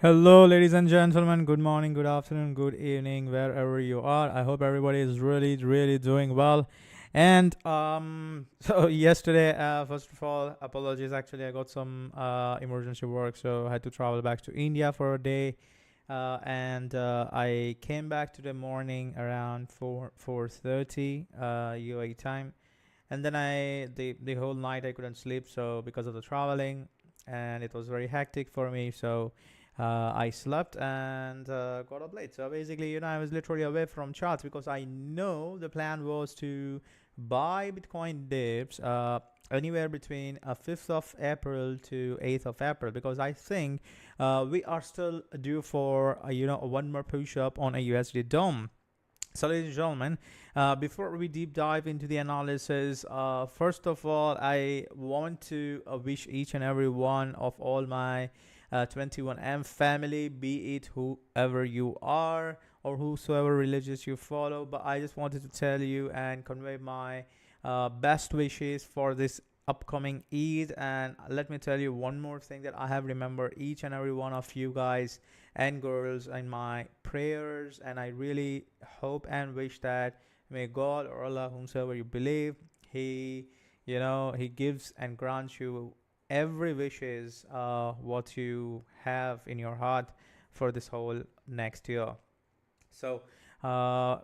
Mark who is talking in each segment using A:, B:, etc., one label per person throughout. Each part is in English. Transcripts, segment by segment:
A: Hello, ladies and gentlemen. Good morning, good afternoon, good evening, wherever you are. I hope everybody is really, really doing well. And so yesterday, first of all, apologies. Actually, I got some emergency work, so I had to travel back to India for a day. And I came back today morning around 4:30 UAE time, and then the whole night I couldn't sleep, so because of the traveling, and it was very hectic for me. So I slept and got up late. So basically, I was literally away from charts because I know the plan was to buy Bitcoin dips anywhere between 5th of April to 8th of April, because I think we are still due for one more push up on a USD dome. So, ladies and gentlemen, before we deep dive into the analysis, first of all, I want to wish each and every one of all my 21M family, be it whoever you are or whosoever religious you follow. But I just wanted to tell you and convey my best wishes for this upcoming Eid. And let me tell you one more thing, that I have remembered each and every one of you guys and girls in my prayers, and I really hope and wish that may God or Allah, whomsoever you believe, he gives and grants you every wishes what you have in your heart for this whole next year. So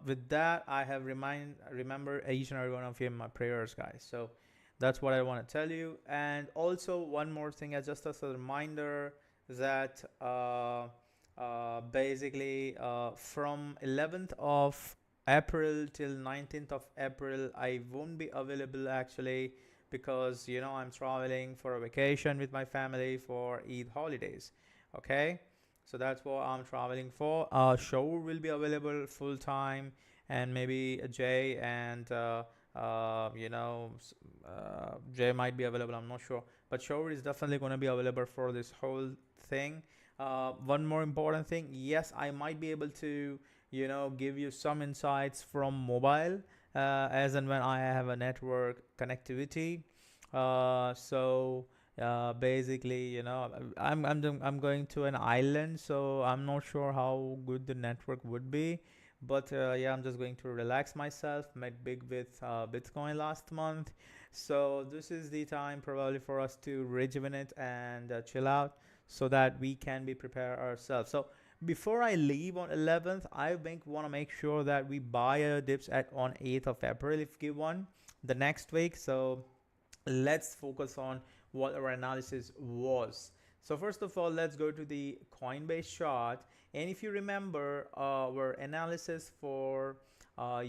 A: with that, I have remember each and every one of you in my prayers, guys. So that's what I want to tell you. And also one more thing, as a reminder, that basically from 11th of April till 19th of April, I won't be available actually, because I'm traveling for a vacation with my family for Eid holidays. Okay, so that's what I'm traveling for. Show will be available full time, and maybe Jay and Jay might be available. I'm not sure, but Show is definitely going to be available for this whole thing. One more important thing, yes, I might be able to give you some insights from mobile, as and when I have a network connectivity. So basically, I'm going to an island, so I'm not sure how good the network would be. But yeah, I'm just going to relax myself. Met big with Bitcoin last month, so this is the time probably for us to rejuvenate and chill out, so that we can be prepare ourselves. So before I leave on 11th, I want to make sure that we buy a dips at on 8th of April if given the next week. So let's focus on what our analysis was. So first of all, let's go to the Coinbase chart. And if you remember our analysis for the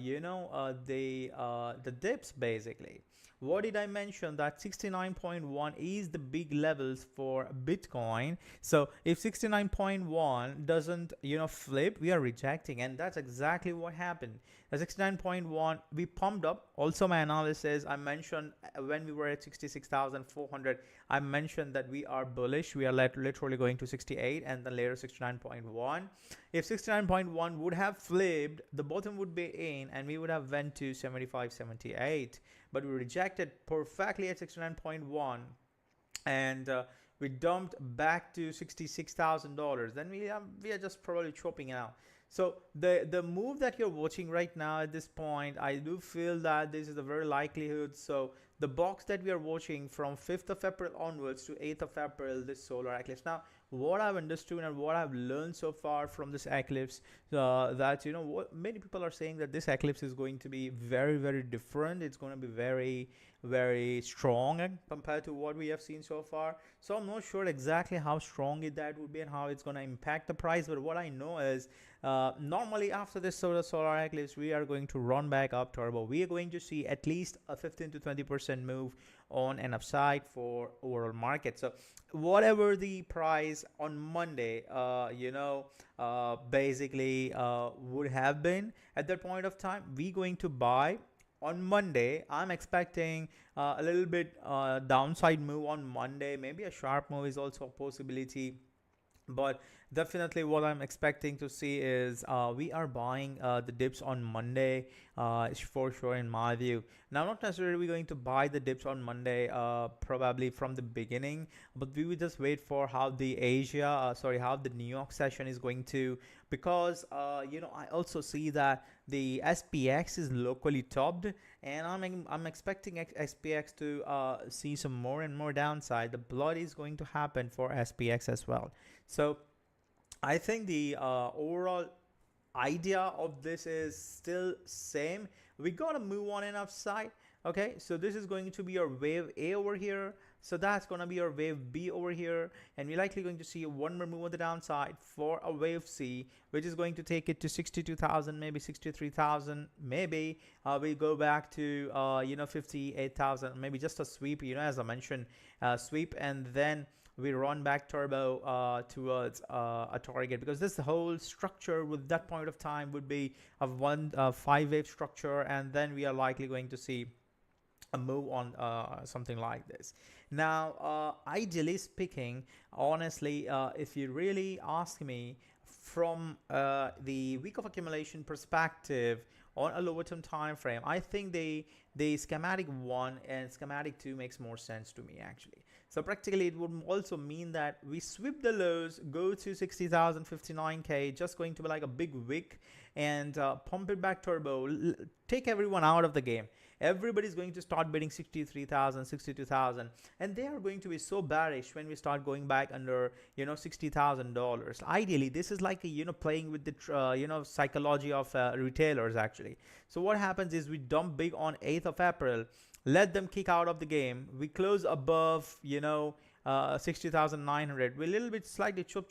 A: dips, basically, what did I mention? That 69.1 is the big levels for Bitcoin. So if 69.1 doesn't flip, we are rejecting, and that's exactly what happened. At 69.1, we pumped up. Also, my analysis, I mentioned when we were at 66,400, I mentioned that we are bullish. We are literally going to 68 and then later 69.1. If 69.1 would have flipped, the bottom would be in and we would have went to 75, 78. But we rejected perfectly at 69.1, and we dumped back to $66,000. Then we are just probably chopping it out. So the move that you're watching right now at this point, I do feel that this is a very likelihood. So the box that we are watching from 5th of April onwards to 8th of April, this solar eclipse. Now, what I've understood and what I've learned so far from this eclipse, that what many people are saying, that this eclipse is going to be very, very different. It's going to be very, very strong compared to what we have seen so far. So I'm not sure exactly how strong that would be and how it's going to impact the price. But what I know is, normally after this solar eclipse, we are going to run back up turbo. We are going to see at least a 15 to 20% move on an upside for overall market. So whatever the price on Monday, basically would have been at that point of time, we going to buy on Monday. I'm expecting a little bit downside move on Monday. Maybe a sharp move is also a possibility But definitely what I'm expecting to see is we are buying the dips on Monday, for sure in my view. Now, not necessarily going to buy the dips on Monday, probably from the beginning, but we will just wait for how the how the New York session is going to, because I also see that the SPX is locally topped, and I'm expecting SPX to see some more and more downside. The blood is going to happen for SPX as well. So I think the overall idea of this is still same. We gotta move on and upside. Okay, so this is going to be our wave A over here. So that's gonna be our wave B over here, and we're likely going to see one more move on the downside for a wave C, which is going to take it to 62,000, maybe 63,000. Maybe we go back to 58,000, maybe just a sweep. As I mentioned, sweep, and then we run back turbo towards a target, because this whole structure with that point of time would be a 5 wave structure, and then we are likely going to see a move on something like this. Now, ideally speaking, honestly, if you really ask me, from the week of accumulation perspective on a lower term time frame, I think the schematic 1 and schematic 2 makes more sense to me actually. So practically it would also mean that we sweep the lows, go to 60,000, 59K, just going to be like a big wick, and pump it back turbo, take everyone out of the game. Everybody's going to start bidding 63,000, 62,000, and they are going to be so bearish when we start going back under $60,000. Ideally, this is like playing with the psychology of retailers actually. So what happens is we dump big on 8th of April, let them kick out of the game. We close above 60,900. We a little bit slightly chop,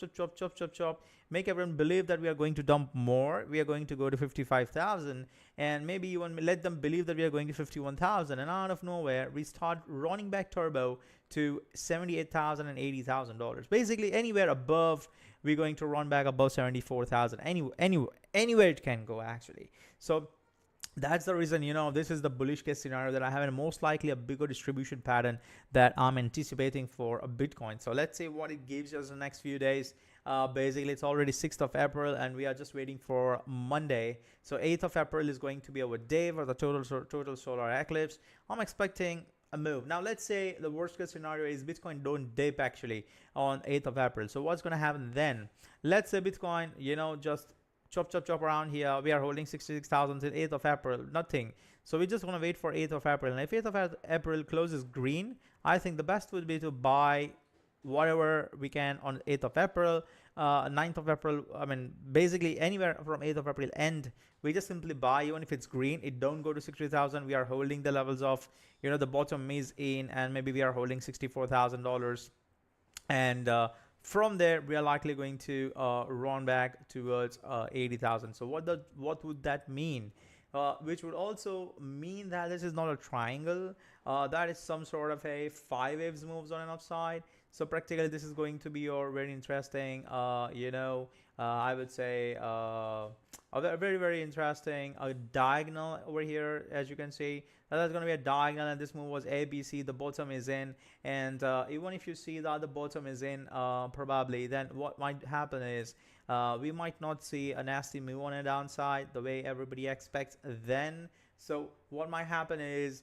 A: make everyone believe that we are going to dump more. We are going to go to 55,000, and maybe even let them believe that we are going to 51,000. And out of nowhere, we start running back turbo to 78,000 and $80,000. Basically, anywhere above, we're going to run back above 74,000. Anywhere it can go actually. So that's the reason, this is the bullish case scenario that I have, and most likely a bigger distribution pattern that I'm anticipating for a Bitcoin. So let's see what it gives us the next few days. Basically, it's already 6th of April, and we are just waiting for Monday. So 8th of April is going to be our day for the total solar eclipse. I'm expecting a move. Now, let's say the worst case scenario is Bitcoin don't dip actually on 8th of April. So what's going to happen then? Let's say Bitcoin, just chop around here. We are holding 66,000 till 8th of April, nothing. So we just want to wait for 8th of April. And if 8th of April closes green, I think the best would be to buy whatever we can on 8th of April, 9th of April. I mean, basically anywhere from 8th of April end, we just simply buy. Even if it's green, it don't go to 60,000. We are holding the levels of, the bottom is in, and maybe we are holding $64,000. And from there, we are likely going to run back towards 80,000. So what would that mean? Which would also mean that this is not a triangle. That is some sort of a 5 waves moves on an upside. So practically, this is going to be your very interesting, I would say, a very, very interesting diagonal over here. As you can see, that's going to be a diagonal, and this move was ABC. The bottom is in, and even if you see that the bottom is in, probably, then what might happen is we might not see a nasty move on a downside the way everybody expects then. So what might happen is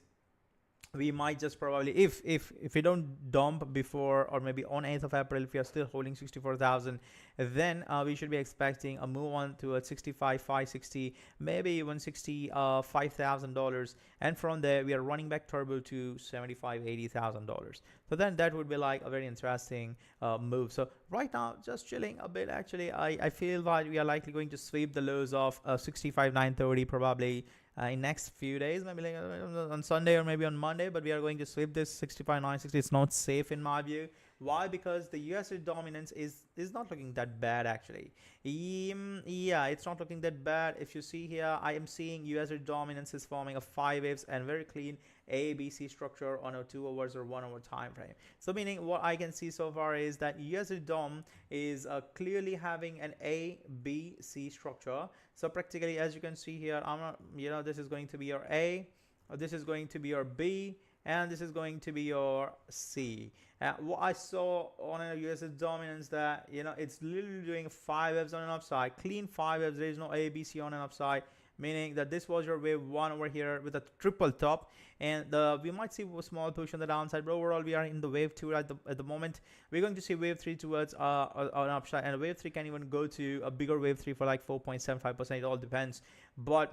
A: we might just probably, if we don't dump before, or maybe on 8th of April, if we are still holding 64,000, then we should be expecting a move on to a 65,560, maybe even $65,000, and from there we are running back turbo to $75,000-$80,000. So then that would be like a very interesting move. So right now, just chilling a bit actually. I feel that we are likely going to sweep the lows of 65,930 probably in next few days, maybe like on Sunday or maybe on Monday, but we are going to sweep this 65,960. It's not safe in my view. Why? Because the USD dominance is not looking that bad actually. Yeah, it's not looking that bad. If you see here, I am seeing USD dominance is forming a 5 waves and very clean ABC structure on a 2 hours or 1 hour time frame. So meaning what I can see so far is that USD DOM is clearly having an ABC structure. So practically, as you can see here, I'm not, this is going to be your A, this is going to be your B, and this is going to be your C. What I saw on a USD dominance, that it's literally doing 5 waves on an upside, clean 5 waves. There is no ABC on an upside, meaning that this was your wave 1 over here with a triple top, and we might see a small push on the downside, but overall we are in the wave 2 at the moment. We're going to see wave 3 towards an upside, and wave 3 can even go to a bigger wave 3 for like 4.75%. It all depends, but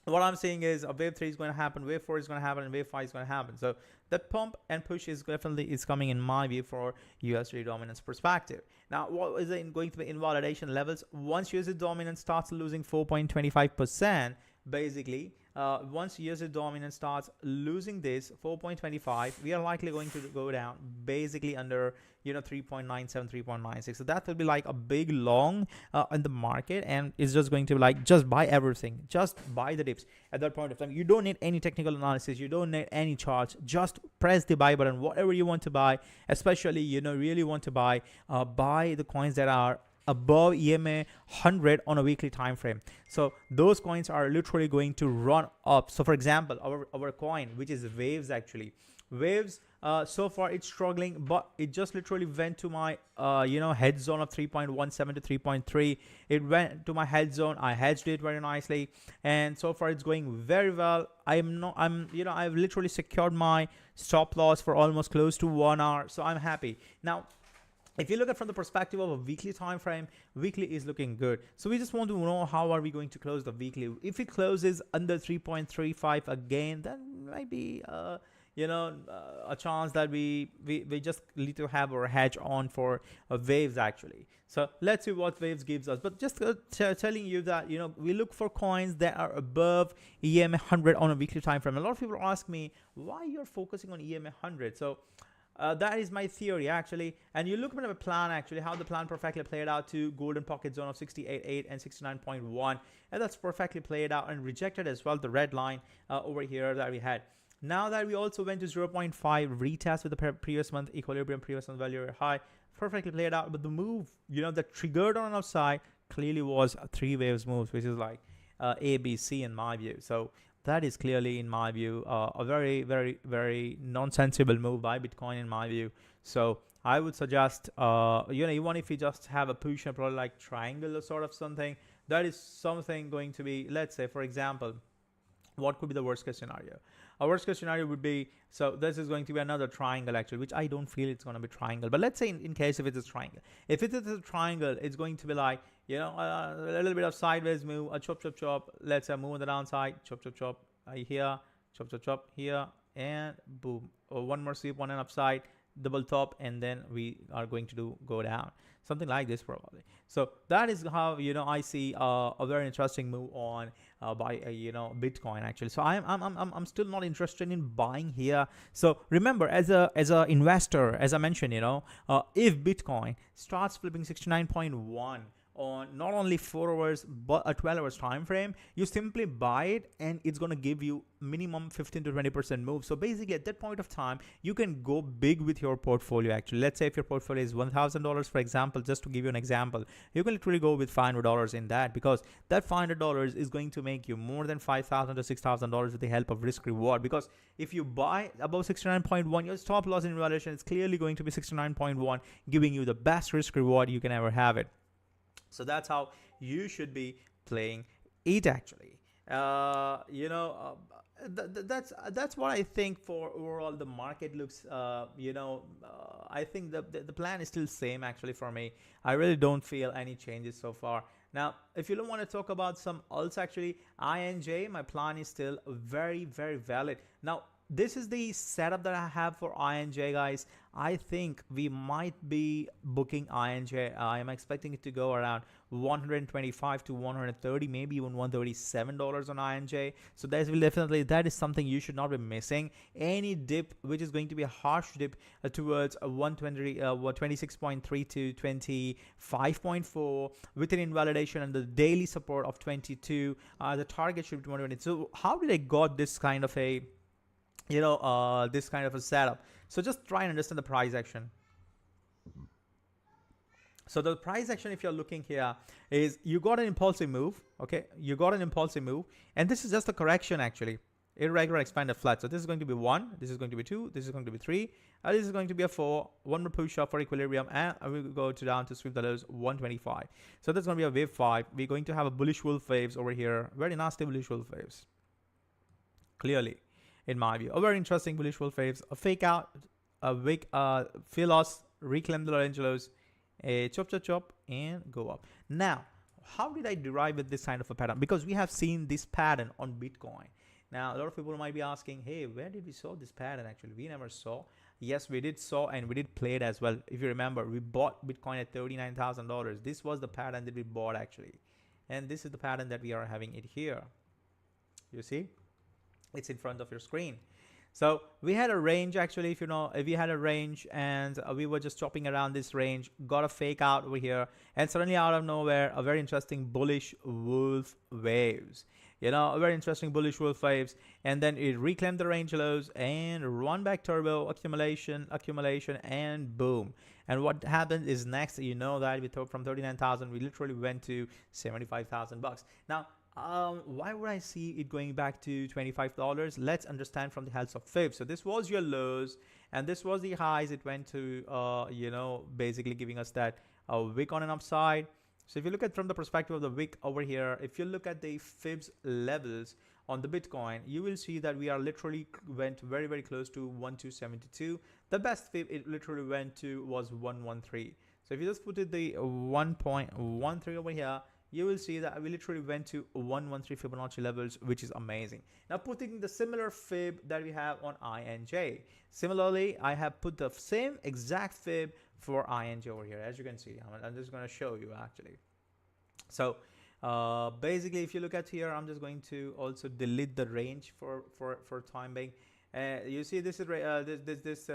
A: what I'm saying is a wave 3 is going to happen, wave 4 is going to happen, and wave 5 is going to happen. So that pump and push is definitely coming in my view for USD dominance perspective. Now, what is it going to be invalidation levels? Once USD dominance starts losing 4.25%, basically, once USD dominance starts losing this 4.25, we are likely going to go down basically under 3.97, 3.96. So that will be like a big long in the market, and it's just going to be like, just buy everything, just buy the dips at that point of time. You don't need any technical analysis, you don't need any charts, just press the buy button, whatever you want to buy. Especially really want to buy the coins that are above EMA 100 on a weekly time frame. So those coins are literally going to run up. So for example, our coin, which is waves, actually waves, so far it's struggling, but it just literally went to my head zone of 3.17 to 3.3. It went to my head zone, I hedged it very nicely, and so far it's going very well. I've literally secured my stop loss for almost close to 1 hour, so I'm happy. Now if you look at from the perspective of a weekly time frame, weekly is looking good. So we just want to know how are we going to close the weekly. If it closes under 3.35 again, then maybe a chance that we just need to have our hedge on for waves actually. So let's see what waves gives us. But just telling you that we look for coins that are above EMA 100 on a weekly time frame. A lot of people ask me why you're focusing on EMA 100. So that is my theory actually, and you look at the plan actually, how the plan perfectly played out to golden pocket zone of 68.8 and 69.1, and that's perfectly played out and rejected as well the red line over here that we had. Now that we also went to 0.5 retest with the previous month equilibrium, previous month value high, perfectly played out. But the move that triggered on an upside clearly was a 3 waves moves, which is like ABC in my view. So that is clearly, in my view, a very, very, very non-sensible move by Bitcoin, in my view. So I would suggest, even if you just have a push and probably like triangle or sort of something, that is something going to be, let's say, for example, what could be the worst case scenario? A worst case scenario would be, so this is going to be another triangle actually, which I don't feel it's going to be triangle. But let's say in case if it's a triangle, if it is a triangle, it's going to be like, a little bit of sideways move, a chop, chop, chop. Let's say move on the downside, chop, chop, chop here, chop, chop, chop here, and boom. Or one more sweep on an upside, double top, and then we are going to go down. Something like this probably. So that is how I see a very interesting move on by Bitcoin actually. So I'm still not interested in buying here. So remember, as a investor, as I mentioned, if Bitcoin starts flipping 69.1 on not only 4 hours but a 12 hours time frame, you simply buy it and it's going to give you minimum 15 to 20% move. So basically at that point of time, you can go big with your portfolio actually. Let's say if your portfolio is $1,000, for example, just to give you an example, you can literally go with $500 in that, because that $500 is going to make you more than $5,000 to $6,000 with the help of risk reward. Because if you buy above 69.1, your stop loss in valuation is clearly going to be 69.1, giving you the best risk reward you can ever have it. So that's how you should be playing it actually. That's what I think for overall the market looks. I think the plan is still same actually for me. I really don't feel any changes so far. Now, if you don't want to talk about some alts actually, INJ, my plan is still very, very valid. Now, this is the setup that I have for INJ, guys. I think we might be booking INJ. I am expecting it to go around 125 to 130, maybe even $137 on INJ. So that is something you should not be missing. Any dip, which is going to be a harsh dip towards 26.3 to 25.4 with an invalidation and the daily support of 22. The target should be 120. So how did I got this kind of a this kind of a setup? So just try and understand the price action. So the price action, if you're looking here, is you got an impulsive move. Okay, you got an impulsive move, and this is just a correction actually. irregular expanded flat. So this is going to be 1, this is going to be 2, this is going to be 3, this is going to be a 4, one more push up for equilibrium, and we will go to down to sweep the lows 125. So that's going to be a wave 5. We're going to have a bullish wolf waves over here, very nasty bullish wolf waves. Clearly, in my view, a very interesting bullish wolf waves, a fake out, a wick, fill loss, reclaim the range lows, a chop chop chop, and go up. Now, how did I derive with this kind of a pattern? Because we have seen this pattern on Bitcoin. Now, a lot of people might be asking, hey, where did we saw this pattern? Actually, we never saw. Yes, we did saw, and we did play it as well. If you remember, we bought Bitcoin at $39,000. This was the pattern that we bought actually. And this is the pattern that we are having it here. You see? It's in front of your screen. So we had a range actually, if you know, if we had a range and we were just chopping around this range, got a fake out over here, and suddenly out of nowhere, a very interesting bullish wolf waves. You know, a very interesting bullish wolf waves, and then it reclaimed the range lows and run back turbo, accumulation, and boom. And what happened is next, you know that we thought from 39,000, we literally went to 75,000 bucks. Now, why would I see it going back to $25? Let's understand from the health of Fib. So this was your lows and this was the highs. It went to, you know, basically giving us that wick on an upside. So if you look at from the perspective of the wick over here, if you look at the Fibs levels on the Bitcoin, you will see that we are literally went very, very close to 1272. The best Fib it literally went to was 113. So if you just put it the 1.13 over here, you will see that we literally went to 113 Fibonacci levels, which is amazing. Now putting the similar fib that we have on INJ. Similarly, I have put the same exact fib for INJ over here. As you can see, I'm just going to show you actually. So basically, if you look at here, I'm just going to also delete the range for time being. You see this is this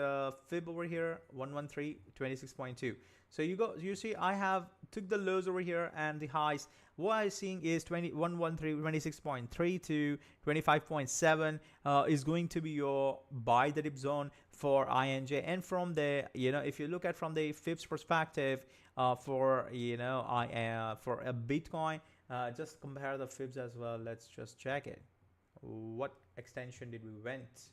A: fib over here, 113 26.2. So you see I have took the lows over here and the highs. What I'm seeing is 113 26.3 to 25.7 is going to be your buy the dip zone for INJ. And from the, you know, if you look at from the Fibs perspective for, you know, for a Bitcoin, just compare the Fibs as well. Let's just check it. What extension did we went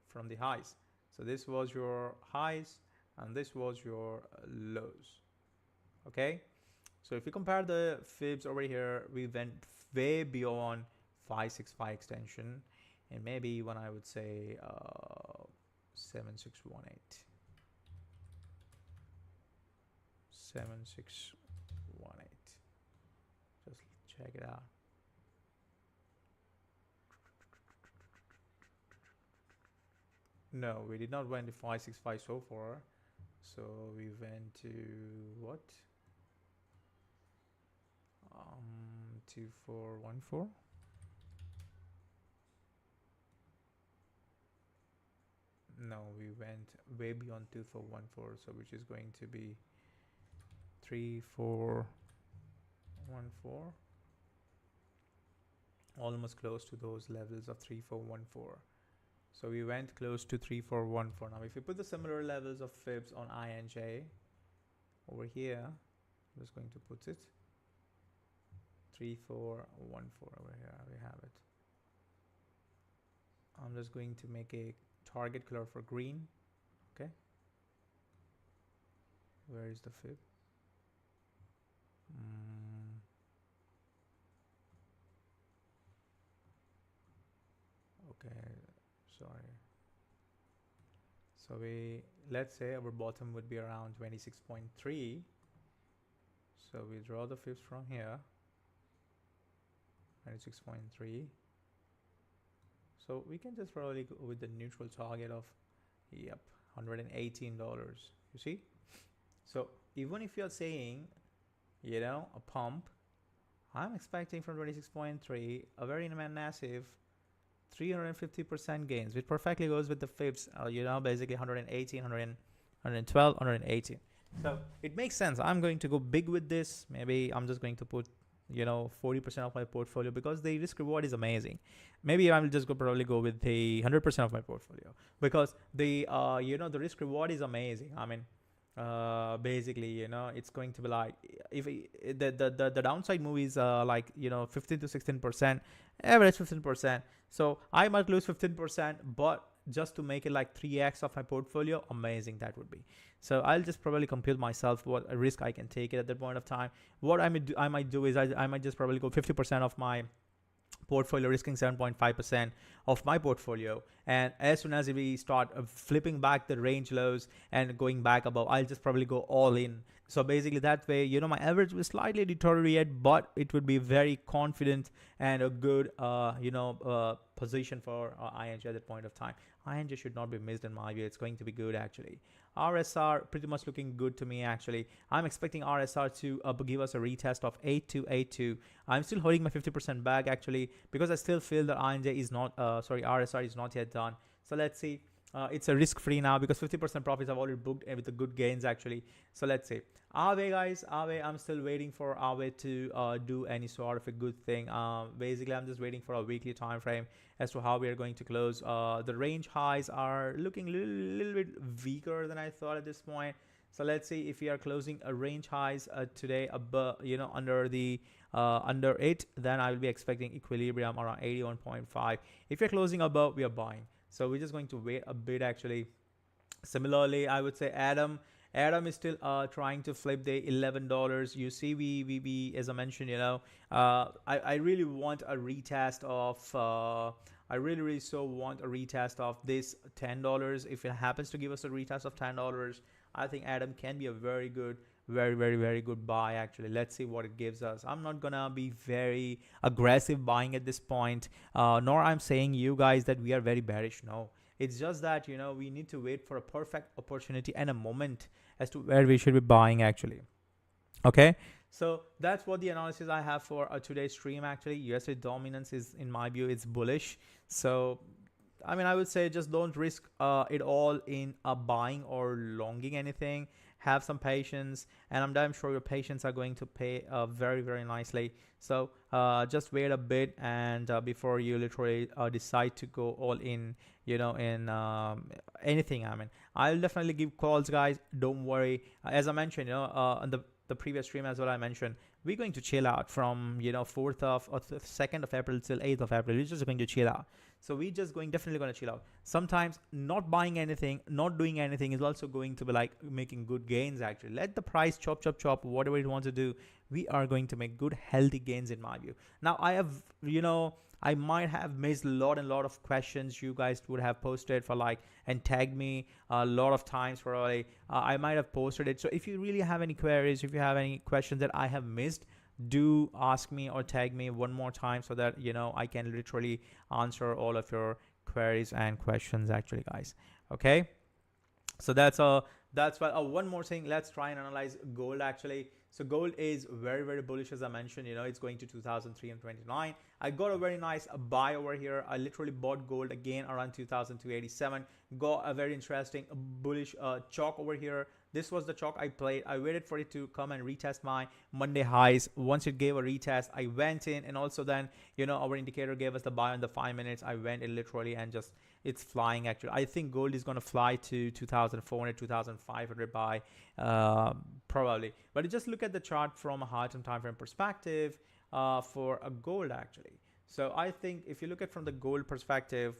A: from the highs? So this was your highs and this was your lows. Okay, so if you compare the Fibs over here, we went way beyond 565 extension, and maybe even I would say 7618. 7618. Just check it out. No, we did not went to 565 so far. So we went to what? 2414. No, we went way beyond 2414, so which is going to be 3414. Almost close to those levels of 3414. So we went close to 3414. Now if you put the similar levels of Fibs on INJ over here, I'm just going to put it 3414 over here. We have it. I'm just going to make a target color for green. Okay, where is the Fib? Okay, sorry. So let's say our bottom would be around 26.3. So we draw the Fibs from here, 26.3. So we can just probably go with the neutral target of, yep, $118. You see? So even if you're saying, you know, a pump, I'm expecting from 26.3 a very massive 350% gains, which perfectly goes with the Fibs, you know, basically 118, 112, 118. So it makes sense. I'm going to go big with this. Maybe I'm just going to put, you know, 40% of my portfolio because the risk reward is amazing. Maybe I will just probably go with the 100% of my portfolio because the, you know, the risk reward is amazing. I mean, basically, it's going to be like, if the downside move is like 15 to 16%, average 15%. So I might lose 15%, but just to make it like 3x of my portfolio, amazing that would be. So I'll just probably compute myself what a risk I can take it at that point of time. What I might do is I might just probably go 50% of my portfolio, risking 7.5% of my portfolio, and as soon as we start flipping back the range lows and going back above, I'll just probably go all in. So basically that way, my average will slightly deteriorate, but it would be very confident and a good position for ING at that point of time. ING should not be missed in my view. It's going to be good actually. RSR pretty much looking good to me actually. I'm expecting RSR to give us a retest of 8282. I'm still holding my 50% back actually, because I still feel that ING is not RSR is not yet done. So let's see. It's a risk-free now because 50% profits I've already booked with the good gains actually. So let's see. Aave guys, Aave, I'm still waiting for Aave to do any sort of a good thing. Basically, I'm just waiting for a weekly time frame as to how we are going to close. The range highs are looking a little bit weaker than I thought at this point. So let's see if we are closing a range highs today above, under it, then I will be expecting equilibrium around 81.5. If you're closing above, we are buying. So we're just going to wait a bit actually. Similarly, I would say Adam is still trying to flip the $11. You see, we as I mentioned, I really want a retest of I really so want a retest of this $10. If it happens to give us a retest of $10, I think Adam can be a very good, very good buy actually. Let's see what it gives us. I'm not gonna be very aggressive buying at this point, nor I'm saying you guys that we are very bearish. No, it's just that we need to wait for a perfect opportunity and a moment as to where we should be buying actually. Okay, so that's what the analysis I have for today's stream actually. USD dominance is, in my view, it's bullish. So I mean, I would say just don't risk it all in buying or longing anything. Have some patience, and I'm damn sure your patience are going to pay very nicely. So just wait a bit, and before you literally decide to go all in, in anything. I mean, I'll definitely give calls, guys. Don't worry. As I mentioned, on the previous stream as well, I mentioned we're going to chill out from 4th of or 2nd of April till 8th of April. We're just going to chill out. So we're just definitely going to chill out. Sometimes not buying anything, not doing anything is also going to be like making good gains actually. Let the price chop, whatever it wants to do. We are going to make good, healthy gains in my view. Now I have, I might have missed a lot of questions you guys would have posted for and tagged me a lot of times for I might have posted it. So if you really have any queries, if you have any questions that I have missed, do ask me or tag me one more time so that I can literally answer all of your queries and questions actually, guys. Okay, so that's why one more thing, let's try and analyze gold actually. So gold is very bullish, as I mentioned. It's going to 2,329. I got a very nice buy over here. I literally bought gold again around 2,287. Got a very interesting bullish chalk over here. This was the chalk I played. I waited for it to come and retest my Monday highs. Once it gave a retest, I went in, and also then our indicator gave us the buy on the 5 minutes. I went in literally and just it's flying actually. I think gold is going to fly to 2,400, 2,500 by probably. But just look at the chart from a high-term time frame perspective for a gold actually. So I think if you look at from the gold perspective,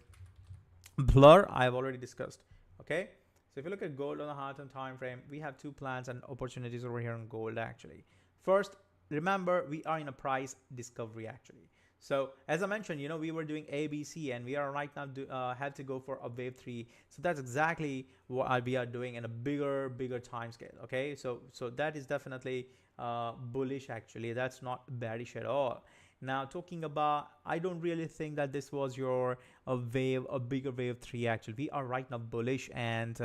A: blur I've already discussed. Okay, so if you look at gold on a high-term time frame, we have two plans and opportunities over here on gold actually. First, remember we are in a price discovery actually. So as I mentioned, we were doing ABC, and we are right now have to go for a wave 3. So that's exactly what we are doing in a bigger time scale. Okay, so that is definitely bullish actually. That's not bearish at all. Now talking about, I don't really think that this was a bigger wave 3 actually. We are right now bullish, and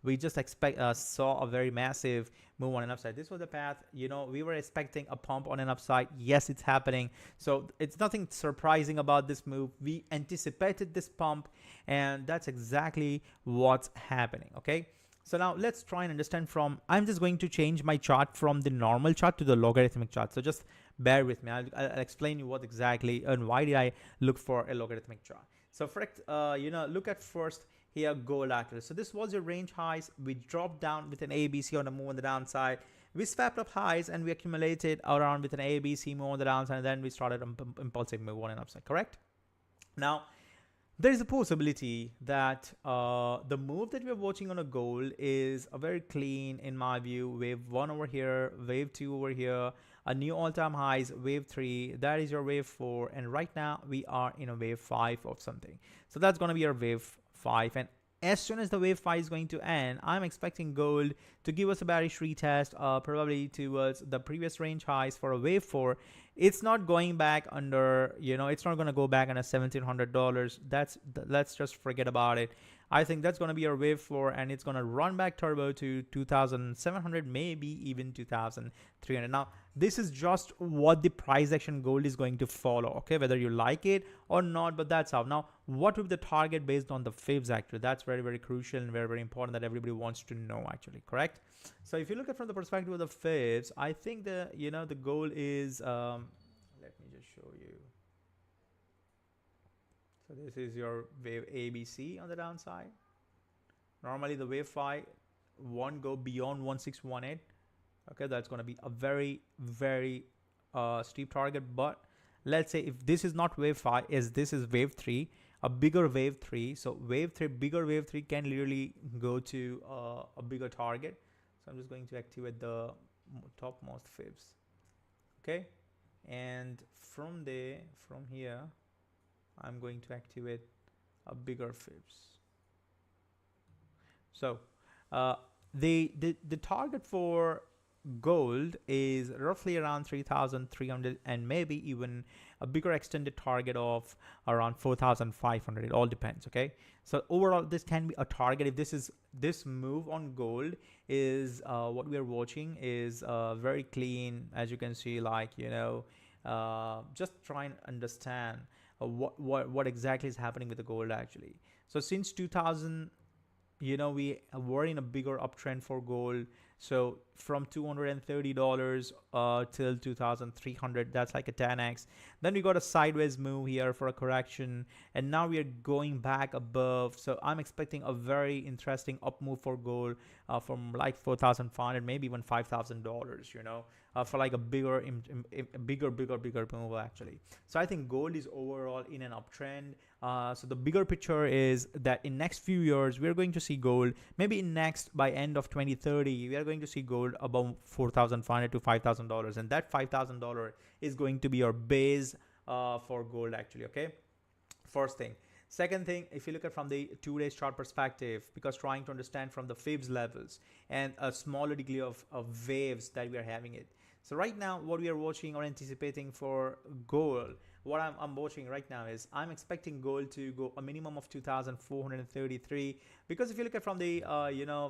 A: we just saw a very massive move on an upside. This was the path, we were expecting a pump on an upside. Yes, it's happening. So it's nothing surprising about this move. We anticipated this pump, and that's exactly what's happening. Okay, so now let's try and understand I'm just going to change my chart from the normal chart to the logarithmic chart. So just bear with me. I'll explain you what exactly and why did I look for a logarithmic chart. So for look at first here gold actually. So this was your range highs. We dropped down with an ABC on a move on the downside. We swapped up highs and we accumulated around with an ABC move on the downside, and then we started an impulsive move on an upside, correct? Now, there is a possibility that the move that we're watching on a gold is a very clean, in my view, wave 1 over here, wave 2 over here, a new all-time highs, wave 3, that is your wave 4, and right now we are in a wave 5 of something. So that's going to be your wave 5, and as soon as the wave 5 is going to end, I'm expecting gold to give us a bearish retest, probably towards the previous range highs for a wave 4. It's not going back under, it's not going to go back under $1,700. Let's just forget about it. I think that's going to be our wave 4, and it's going to run back turbo to 2,700, maybe even 2,300. Now, this is just what the price action gold is going to follow, okay, whether you like it or not, but that's how. Now, what will be the target based on the fibs actually? That's very, very crucial and very, very important that everybody wants to know actually, correct? So if you look at from the perspective of the fibs, I think the goal is, let me just show you. So this is your wave ABC on the downside. Normally the wave 5 won't go beyond 1618. Okay, that's going to be a very, very steep target. But let's say if this is not wave 5, this is wave 3, a bigger wave 3. So wave 3, bigger wave 3 can literally go to a bigger target. So I'm just going to activate the topmost fibs. Okay, and from here, I'm going to activate a bigger fibs. So the target for gold is roughly around 3,300 and maybe even a bigger extended target of around 4,500. It all depends. Okay, so overall this can be a target. If this move on gold is what we are watching is very clean, as you can see, like just try and understand what exactly is happening with the gold actually. So since 2000, we were in a bigger uptrend for gold. So from $230 till 2,300, that's like a 10x. Then we got a sideways move here for a correction, and now we are going back above. So I'm expecting a very interesting up move for gold from like 4,500, maybe even $5,000. For like a bigger move actually. So I think gold is overall in an uptrend. So the bigger picture is that in next few years we're going to see gold, maybe by end of 2030 we are going to see gold above $4,500 to $5,000, and that $5,000 is going to be your base for gold actually. Okay, first thing. Second thing, if you look at from the 2-day chart perspective, because trying to understand from the fibs levels and a smaller degree of waves that we are having it. So right now, what we are watching or anticipating for gold, what I'm watching right now is I'm expecting gold to go a minimum of 2,433. Because if you look at from the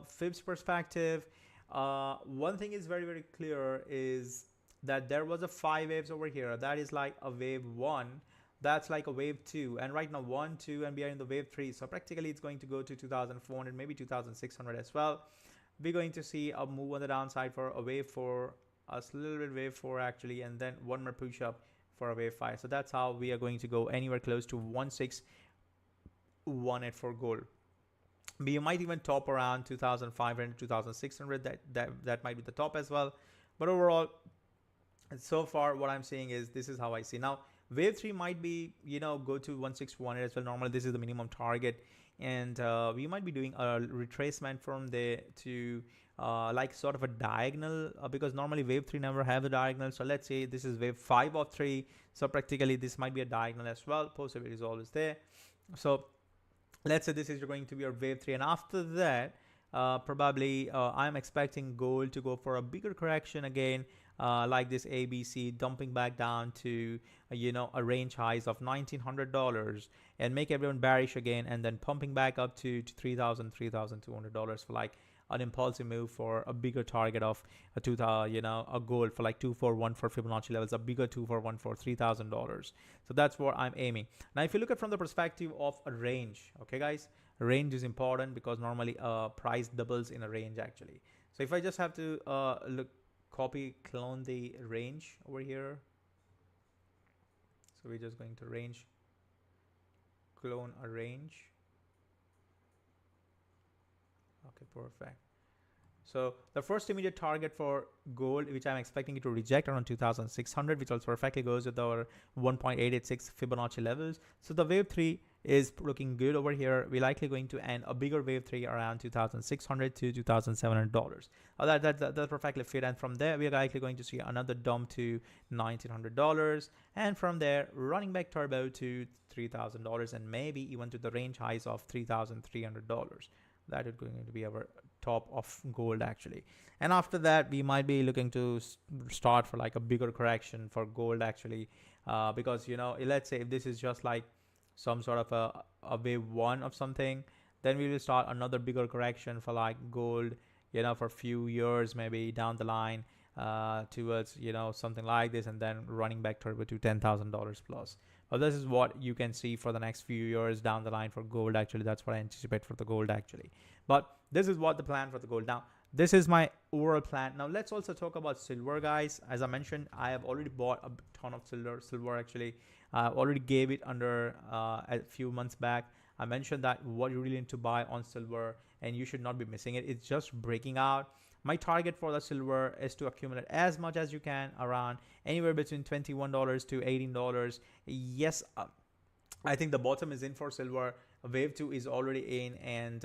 A: fibs perspective, one thing is very, very clear is that there was a 5 waves over here. That is like a wave 1. That's like a wave 2, and right now 1, 2, and we are in the wave 3. So practically it's going to go to 2,400, maybe 2,600 as well. We're going to see a move on the downside for a wave 4, a little bit wave 4 actually, and then one more push up for a wave 5. So that's how we are going to go anywhere close to 1618 for gold. We might even top around 2,500, 2,600. That might be the top as well. But overall, so far what I'm seeing is this is how I see now. Wave 3 might be, go to 1618 as well. Normally, this is the minimum target. And we might be doing a retracement from there to like sort of a diagonal because normally wave 3 never have a diagonal. So let's say this is wave 5 of 3. So practically this might be a diagonal as well. Possibility is always there. So let's say this is going to be your wave 3. And after that, probably I'm expecting gold to go for a bigger correction again. Like this ABC, dumping back down to a range highs of $1,900 and make everyone bearish again, and then pumping back up to $3,000, $3,200 for like an impulsive move for a bigger target of a gold for like 241 for Fibonacci levels, a bigger 241 for $3,000. So that's what I'm aiming. Now, if you look at from the perspective of a range, okay, guys, range is important because normally price doubles in a range actually. So if I just have to clone the range over here. So we're just going to clone a range. Okay, perfect. So the first immediate target for gold, which I'm expecting it to reject around 2,600, which also perfectly goes with our 1.886 Fibonacci levels. So the wave 3 is looking good over here. We're likely going to end a bigger wave 3 around 2,600 to $2,700. That's perfectly fit. And from there, we're likely going to see another dump to $1,900. And from there, running back turbo to $3,000 and maybe even to the range highs of $3,300. That is going to be our top of gold actually. And after that, we might be looking to start for like a bigger correction for gold actually, because let's say if this is just like some sort of a wave 1 of something, then we will start another bigger correction for like gold, for a few years maybe down the line, towards something like this, and then running back turbo to $10,000 plus. But this is what you can see for the next few years down the line for gold actually. That's what I anticipate for the gold actually. But this is what the plan for the gold. Now, this is my overall plan. Now, let's also talk about silver, guys. As I mentioned, I have already bought a ton of silver actually. I already gave it under a few months back. I mentioned that what you really need to buy on silver, and you should not be missing it. It's just breaking out. My target for the silver is to accumulate as much as you can, around anywhere between $21 to $18. Yes, I think the bottom is in for silver. Wave 2 is already in, and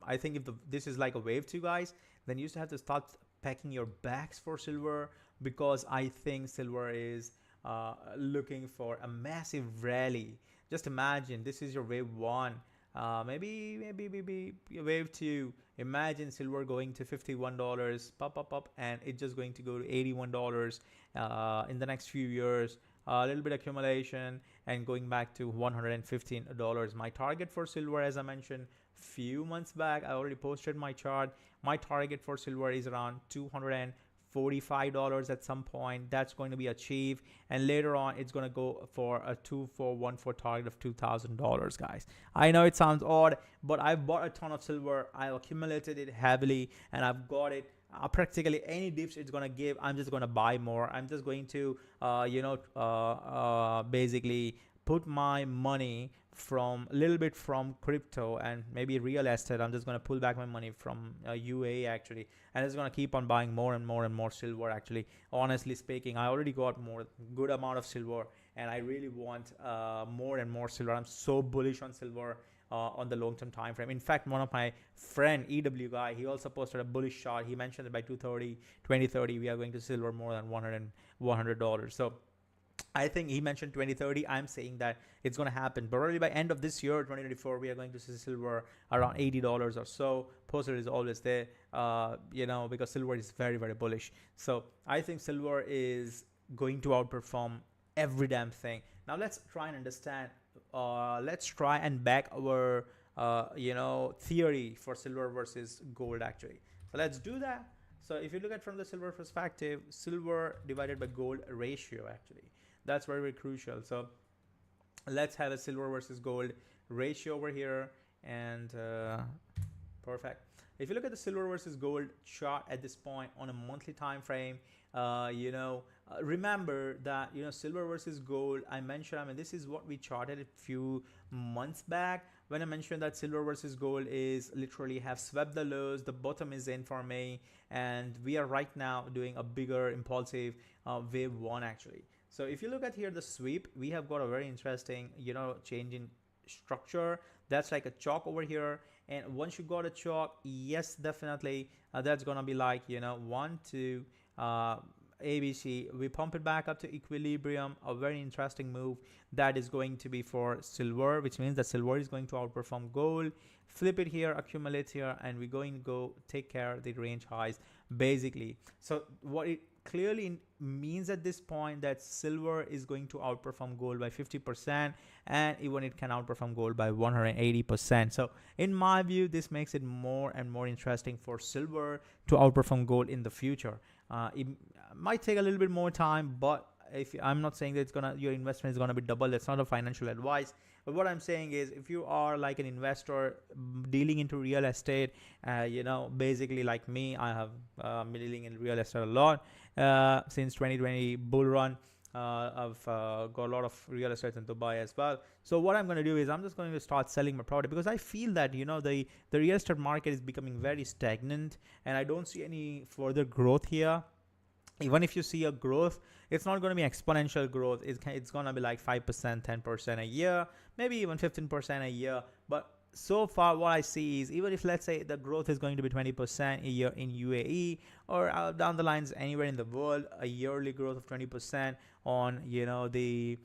A: I think if this is like a wave 2, guys, then you have to start packing your bags for silver, because I think silver is looking for a massive rally. Just imagine this is your wave 1. Maybe wave 2. Imagine silver going to $51, pop, and it's just going to go to $81 in the next few years. A little bit accumulation and going back to $115. My target for silver, as I mentioned few months back, I already posted my chart. My target for silver is around $245 at some point. That's going to be achieved, and later on it's going to go for a 2414 target of $2,000, guys. I know it sounds odd, but I've bought a ton of silver. I accumulated it heavily, and I've got it. Practically any dips it's gonna give, I'm just gonna buy more. I'm just going to basically put my money from a little bit from crypto and maybe real estate. I'm just going to pull back my money from UAE actually, and it's going to keep on buying more and more and more silver actually. Honestly speaking, I already got more good amount of silver, and I really want more and more silver. I'm so bullish on silver on the long-term time frame. In fact, one of my friend, EW guy, he also posted a bullish chart. He mentioned that by 2030 we are going to silver more than $100. So I think he mentioned 2030. I'm saying that it's going to happen, but really by end of this year, 2024, we are going to see silver around $80 or so. Poster is always there, because silver is very, very bullish. So I think silver is going to outperform every damn thing. Now let's try and understand. Let's try and back our theory for silver versus gold actually. So let's do that. So if you look at from the silver perspective, silver divided by gold ratio actually, that's very, very crucial. So let's have a silver versus gold ratio over here, and perfect. If you look at the silver versus gold chart at this point on a monthly time frame, remember that silver versus gold, I mentioned, this is what we charted a few months back when I mentioned that silver versus gold is literally have swept the lows. The bottom is in for me, and we are right now doing a bigger impulsive wave 1 actually. So if you look at here the sweep, we have got a very interesting change in structure. That's like a chalk over here, and once you got a chalk, yes, definitely that's gonna be like 1 2 ABC. We pump it back up to equilibrium, a very interesting move that is going to be for silver, which means that silver is going to outperform gold. Flip it here, accumulate here, and we're going to go take care of the range highs basically. So what it clearly means at this point that silver is going to outperform gold by 50%, and even it can outperform gold by 180%. So in my view, this makes it more and more interesting for silver to outperform gold in the future. It might take a little bit more time, but I'm not saying that your investment is gonna be double. That's not a financial advice. But what I'm saying is, if you are like an investor dealing into real estate, basically like me, I have been dealing in real estate a lot since 2020 bull run. I've got a lot of real estate in Dubai as well. So what I'm going to do is I'm just going to start selling my property, because I feel that the real estate market is becoming very stagnant, and I don't see any further growth here. Even if you see a growth, it's not going to be exponential growth. It's going to be like 5%, 10% a year, maybe even 15% a year. But so far what I see is, even if let's say the growth is going to be 20% a year in UAE, or down the lines anywhere in the world, a yearly growth of 20% on the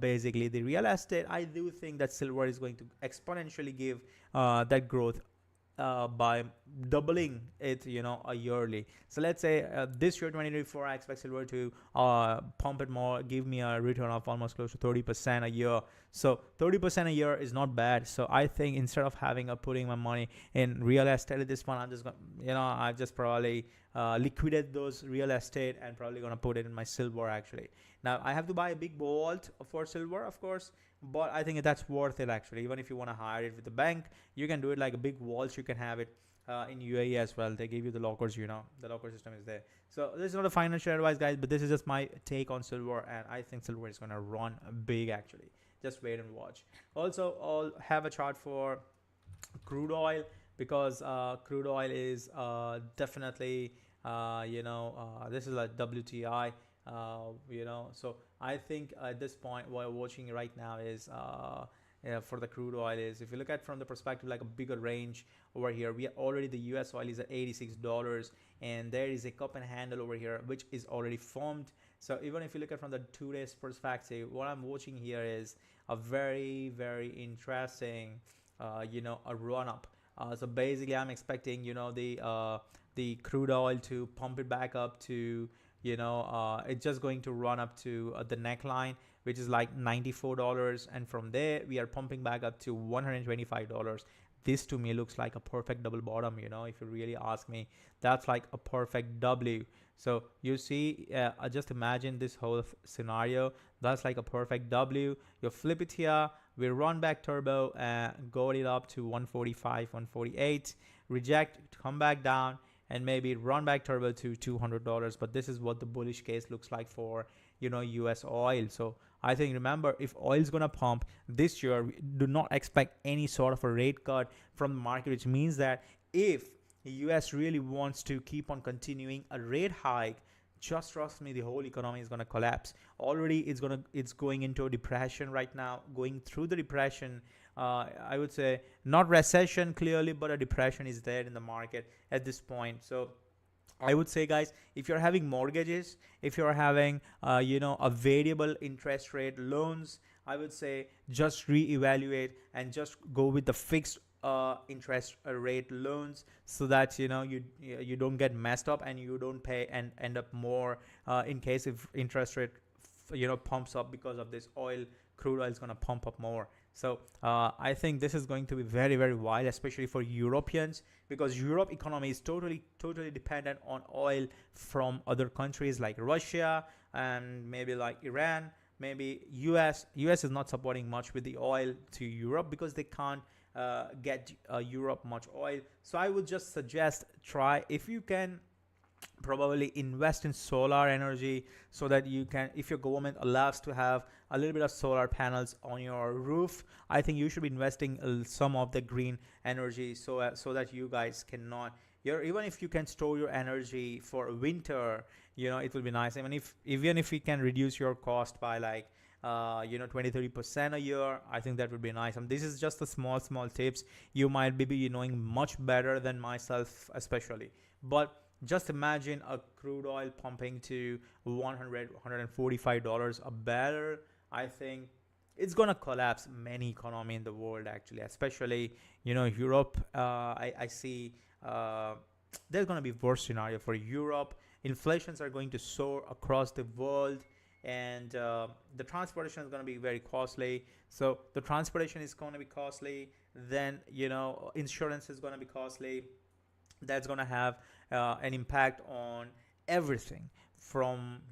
A: basically the real estate, I do think that silver is going to exponentially give that growth by doubling it, a yearly. So let's say this year 2024, I expect silver to pump it more, give me a return of almost close to 30% a year. So 30% a year is not bad. So I think instead of putting my money in real estate at this point, I'm just gonna, I just probably liquidate those real estate and probably gonna put it in my silver actually. Now I have to buy a big vault for silver, of course, but I think that's worth it actually. Even if you want to hire it with the bank, you can do it like a big vault. You can have it in UAE as well. They give you the lockers, the locker system is there. So this is not a financial advice, guys, but this is just my take on silver, and I think silver is going to run big actually. Just wait and watch. Also, I'll have a chart for crude oil, because crude oil is definitely this is like WTI. So I think at this point what we're watching right now is for the crude oil is, if you look at from the perspective like a bigger range over here, we are already, the US oil is at $86, and there is a cup and handle over here which is already formed. So even if you look at from the 2 days perspective, what I'm watching here is a very, very interesting a run up. So basically I'm expecting the crude oil to pump it back up to it's just going to run up to the neckline, which is like $94, and from there we are pumping back up to $125. This to me looks like a perfect double bottom. If you really ask me, that's like a perfect W. So you see, just imagine this whole scenario. That's like a perfect W. You flip it here, we run back turbo and go it up to 145, 148, reject, come back down, and maybe run back turbo to $200. But this is what the bullish case looks like for US oil. So I think, remember, if oil is going to pump this year, we do not expect any sort of a rate cut from the market, which means that if the US really wants to keep on continuing a rate hike, just trust me, the whole economy is going to collapse. Already it's going into a depression right now, going through the depression. I would say not recession clearly, but a depression is there in the market at this point. So I would say, guys, if you're having mortgages, if you're having a variable interest rate loans, I would say just reevaluate and just go with the fixed interest rate loans, so that you don't get messed up and you don't pay and end up more in case if interest rate pumps up, because of this crude oil is going to pump up more. So I think this is going to be very, very wide, especially for Europeans, because Europe economy is totally dependent on oil from other countries like Russia and maybe like Iran, maybe US is not supporting much with the oil to Europe, because they can't get Europe much oil. So I would just suggest, try, if you can, probably invest in solar energy, so that you can, if your government allows to have a little bit of solar panels on your roof, I think you should be investing some of the green energy, so that you guys cannot, even if you can store your energy for winter, it will be nice. Even if you can reduce your cost by like 20-30% a year, I think that would be nice. And this is just the small tips. You might be knowing much better than myself, especially. But just imagine a crude oil pumping to $145 a barrel. I think it's gonna collapse many economy in the world actually, especially Europe. I see there's gonna be worse scenario for Europe. Inflations are going to soar across the world, and the transportation is going to be very costly. So the transportation is going to be costly, then insurance is going to be costly. That's going to have an impact on everything, from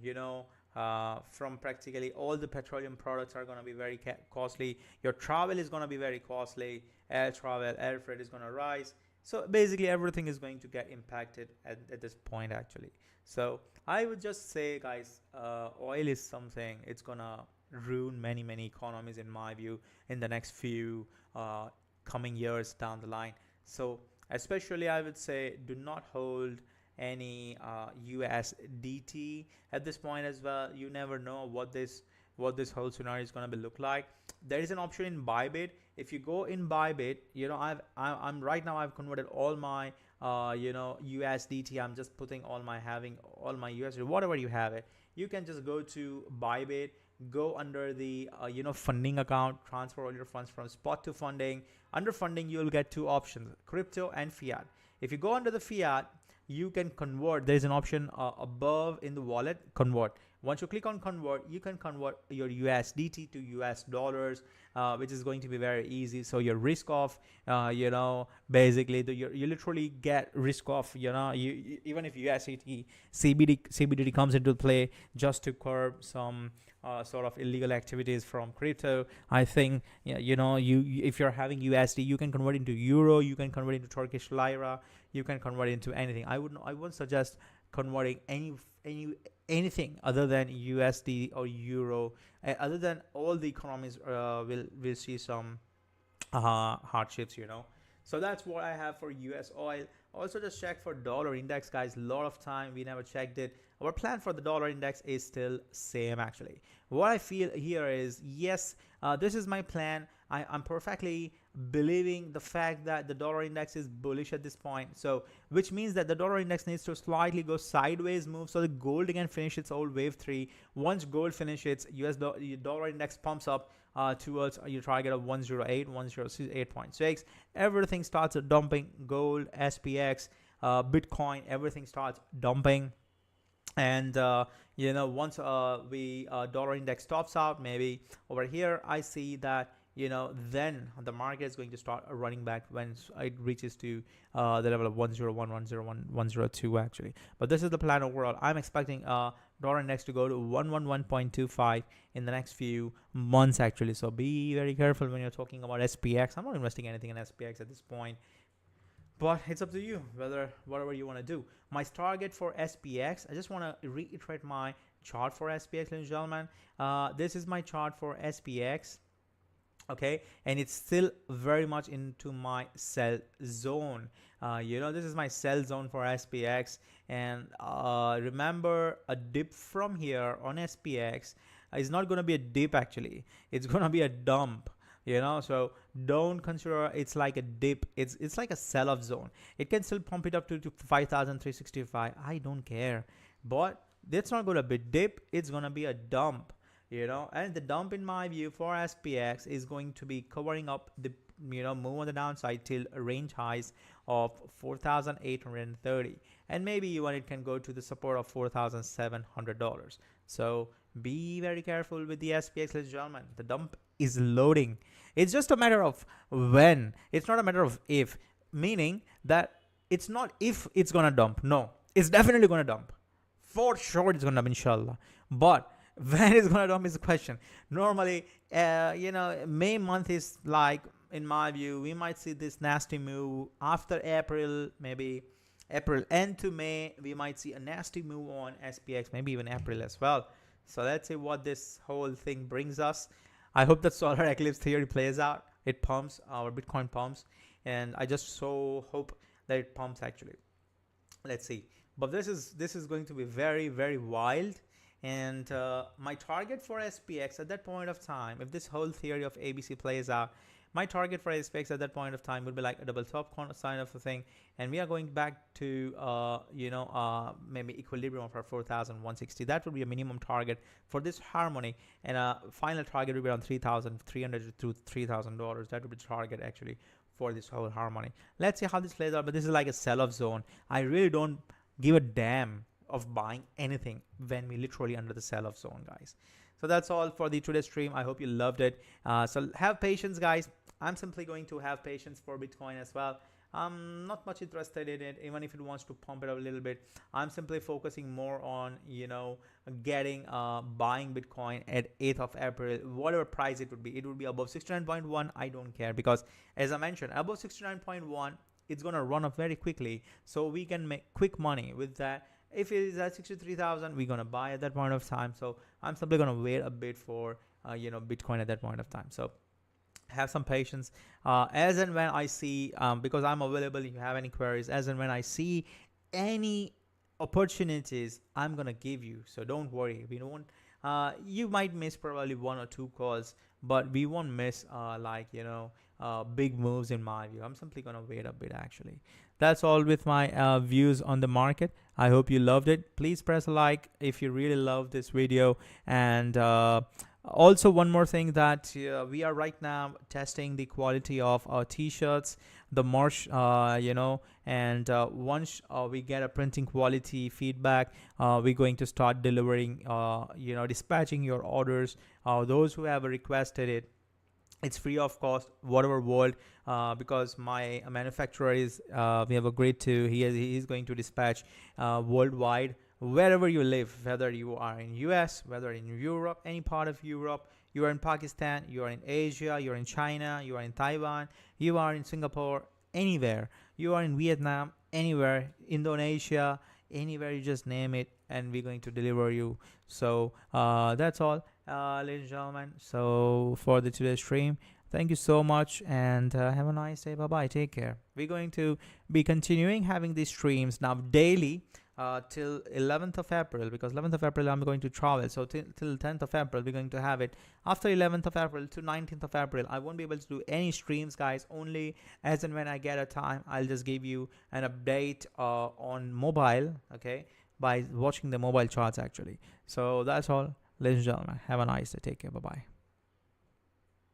A: from practically all the petroleum products are going to be very costly. Your travel is going to be very costly. Air travel, air freight is going to rise. So basically everything is going to get impacted at this point actually. So I would just say, guys, oil is something, it's gonna ruin many economies in my view in the next few uh, coming years down the line. So especially I would say do not hold any USDT at this point as well. You never know what this whole scenario is going to be look like. There is an option in Bybit. If you go in Bybit, I'm right now, I've converted all my USDT. I'm just putting all my USDT, whatever you have it. You can just go to Bybit, go under the funding account, transfer all your funds from spot to funding. Under funding, you'll get two options: crypto and fiat. If you go under the fiat, you can convert. There's an option above in the wallet, convert. Once you click on convert, you can convert your USDT to US dollars, which is going to be very easy. So your risk of, basically you literally get risk of, even if USDT CBDT comes into play just to curb some sort of illegal activities from crypto. I think, you if you're having USD, you can convert into euro, you can convert into Turkish lira, you can convert into anything. I wouldn't suggest converting anything other than USD or euro. Other than all the economies will see some hardships. So that's what I have for US oil. Also just check for dollar index, guys. A lot of time we never checked it. Our plan for the dollar index is still same actually. What I feel here is, yes, this is my plan. I'm perfectly believing the fact that the dollar index is bullish at this point, so which means that the dollar index needs to slightly go sideways move so the gold can finish its old wave 3. Once gold finishes, dollar index pumps up towards your target of 108 108.6. Everything starts dumping. Gold, SPX, Bitcoin, everything starts dumping. And once dollar index tops out, maybe over here I see that then the market is going to start running back when it reaches to the level of 101, 101, 102 actually. But this is the plan overall. I'm expecting dollar index to go to 111.25 in the next few months actually. So be very careful when you're talking about SPX. I'm not investing anything in SPX at this point, but it's up to you whatever you want to do. My target for SPX, I just want to reiterate my chart for SPX, ladies and gentlemen. This is my chart for SPX. Okay, and it's still very much into my sell zone. This is my sell zone for SPX. And remember, a dip from here on SPX is not going to be a dip actually. It's going to be a dump. So don't consider it's like a dip. It's like a sell-off zone. It can still pump it up to 5,365. I don't care, but that's not going to be dip. It's going to be a dump. And the dump in my view for SPX is going to be covering up the move on the downside till range highs of 4,830, and maybe even it can go to the support of $4,700. So be very careful with the SPX, ladies and gentlemen. The dump is loading. It's just a matter of when. It's not a matter of if, meaning that it's not if it's gonna dump. No, it's definitely gonna dump. For sure it's gonna dump, inshallah. But when it's gonna dump is the question. Normally, May month is like, in my view, we might see this nasty move after April, maybe April end to May. We might see a nasty move on SPX, maybe even April as well. So let's see what this whole thing brings us. I hope that solar eclipse theory plays out. It pumps, our Bitcoin pumps, and I just so hope that it pumps actually. Let's see. But this is going to be very, very wild. And my target for SPX at that point of time, if this whole theory of ABC plays out, my target for SPX at that point of time would be like a double top sign of a thing, and we are going back to maybe equilibrium of our 4,160. That would be a minimum target for this harmony, and a final target would be around $3,300 to $3,000. That would be the target actually for this whole harmony. Let's see how this plays out. But this is like a sell-off zone. I really don't give a damn of buying anything when we literally under the sell-off zone, guys. So that's all for the today's stream. I hope you loved it. So have patience, guys. I'm simply going to have patience for Bitcoin as well. I'm not much interested in it, even if it wants to pump it up a little bit. I'm simply focusing more on getting buying Bitcoin at 8th of April, whatever price it would be. It would be above 69.1. I don't care, because as I mentioned, above 69.1, it's gonna run up very quickly, so we can make quick money with that. If it is at 63,000, we're gonna buy at that point of time. So I'm simply gonna wait a bit for Bitcoin at that point of time. So have some patience, as and when I see, because I'm available if you have any queries, as and when I see any opportunities, I'm gonna give you. So don't worry, we don't you might miss probably 1 or 2 calls, but we won't miss big moves in my view. I'm simply gonna wait a bit actually. That's all with my views on the market. I hope you loved it. Please press a like if you really love this video. And also one more thing, that we are right now testing the quality of our t-shirts, the merch, and once we get a printing quality feedback, we're going to start delivering, dispatching your orders. Those who have requested it, it's free of cost, whatever world, because my manufacturer is, we have agreed to, he's going to dispatch worldwide, wherever you live, whether you are in US, whether in Europe, any part of Europe, you are in Pakistan, you are in Asia, you're in China, you are in Taiwan, you are in Singapore, anywhere, you are in Vietnam, anywhere, Indonesia, anywhere, you just name it, and we're going to deliver you. So that's all, ladies and gentlemen. So for the today's stream, thank you so much, and have a nice day. Bye bye, take care. We're going to be continuing having these streams now daily till 11th of April, because 11th of April I'm going to travel. So till 10th of April we're going to have it. After 11th of April to 19th of April, I won't be able to do any streams, guys. Only as and when I get a time, I'll just give you an update on mobile, okay, by watching the mobile charts actually. So that's all, ladies and gentlemen. Have a nice day. Take care. Bye bye.